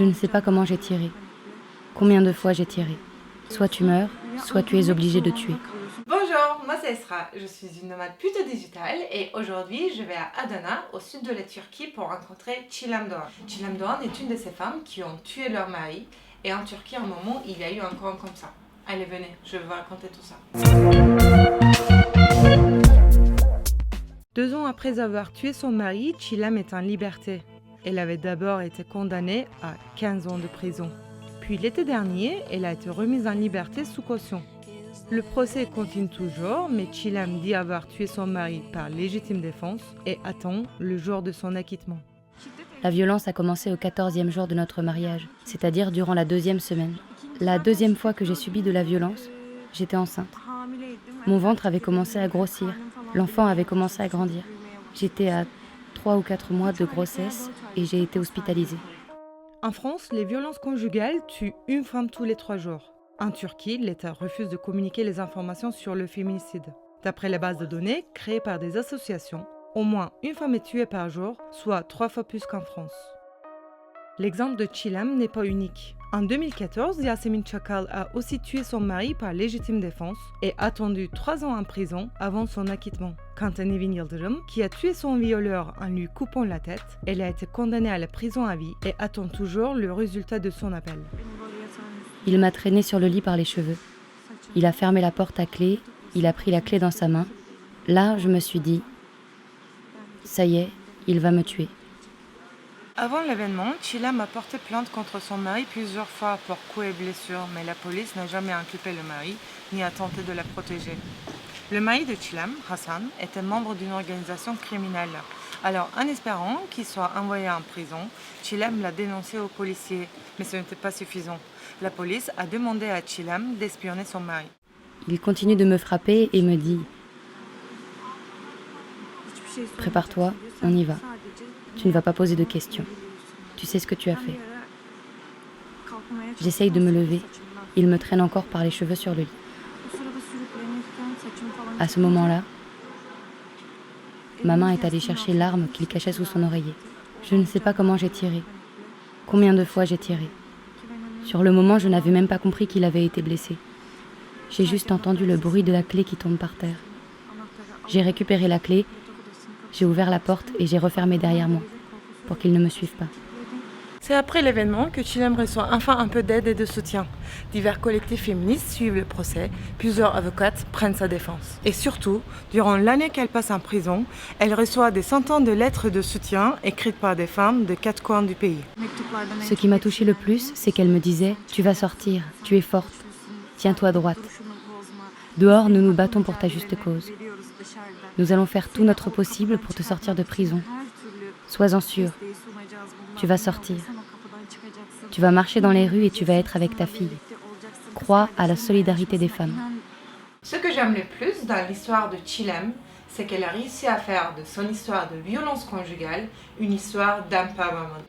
Je ne sais pas comment j'ai tiré. Combien de fois j'ai tiré. Soit tu meurs, soit tu es obligé de tuer. Bonjour, moi c'est Esra, je suis une nomade plutôt digitale et aujourd'hui je vais à Adana, au sud de la Turquie pour rencontrer Çiğdem Doğan. Çiğdem Doğan est une de ces femmes qui ont tué leur mari et en Turquie à un moment il y a eu un coin comme ça. Allez venez, je vais vous raconter tout ça. 2 ans après avoir tué son mari, Çiğdem est en liberté. Elle avait d'abord été condamnée à 15 ans de prison. Puis l'été dernier, elle a été remise en liberté sous caution. Le procès continue toujours, mais Çiğdem dit avoir tué son mari par légitime défense et attend le jour de son acquittement. La violence a commencé au 14e jour de notre mariage, c'est-à-dire durant la 2e semaine. La 2e fois que j'ai subi de la violence, j'étais enceinte. Mon ventre avait commencé à grossir, l'enfant avait commencé à grandir. J'étais à 3 ou 4 mois de grossesse et j'ai été hospitalisée. En France, les violences conjugales tuent une femme tous les 3 jours. En Turquie, l'État refuse de communiquer les informations sur le féminicide. D'après les bases de données créées par des associations, au moins une femme est tuée par jour, soit 3 fois plus qu'en France. L'exemple de Çiğdem n'est pas unique. En 2014, Yasemin Çakal a aussi tué son mari par légitime défense et attendu 3 ans en prison avant son acquittement. Quant à Nevin Yıldırım, qui a tué son violeur en lui coupant la tête, elle a été condamnée à la prison à vie et attend toujours le résultat de son appel. Il m'a traînée sur le lit par les cheveux. Il a fermé la porte à clé, il a pris la clé dans sa main. Là, je me suis dit, ça y est, il va me tuer. Avant l'événement, Çiğdem a porté plainte contre son mari plusieurs fois pour coups et blessures, mais la police n'a jamais inculpé le mari ni a tenté de la protéger. Le mari de Çiğdem, Hassan, était membre d'une organisation criminelle. Alors, en espérant qu'il soit envoyé en prison, Çiğdem l'a dénoncé aux policiers, mais ce n'était pas suffisant. La police a demandé à Çiğdem d'espionner son mari. Il continue de me frapper et me dit « Prépare-toi, on y va. Tu ne vas pas poser de questions. Tu sais ce que tu as fait. » J'essaye de me lever. Il me traîne encore par les cheveux sur le lit. À ce moment-là, ma main est allée chercher l'arme qu'il cachait sous son oreiller. Je ne sais pas comment j'ai tiré. Combien de fois j'ai tiré. Sur le moment, je n'avais même pas compris qu'il avait été blessé. J'ai juste entendu le bruit de la clé qui tombe par terre. J'ai récupéré la clé, j'ai ouvert la porte et j'ai refermé derrière moi, pour qu'il ne me suive pas. C'est après l'événement que Çiğdem reçoit enfin un peu d'aide et de soutien. Divers collectifs féministes suivent le procès, plusieurs avocates prennent sa défense. Et surtout, durant l'année qu'elle passe en prison, elle reçoit des centaines de lettres de soutien écrites par des femmes de 4 coins du pays. Ce qui m'a touchée le plus, c'est qu'elle me disait « Tu vas sortir, tu es forte, tiens-toi droite. Dehors, nous nous battons pour ta juste cause. Nous allons faire tout notre possible pour te sortir de prison. Sois-en sûre, tu vas sortir. Tu vas marcher dans les rues et tu vas être avec ta fille. Crois à la solidarité des femmes. » Ce que j'aime le plus dans l'histoire de Çiğdem, c'est qu'elle a réussi à faire de son histoire de violence conjugale une histoire d'empowerment.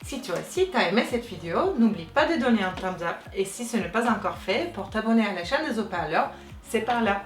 Si toi aussi t'as aimé cette vidéo, n'oublie pas de donner un thumbs up et si ce n'est pas encore fait, pour t'abonner à la chaîne des haut-parleurs, c'est par là.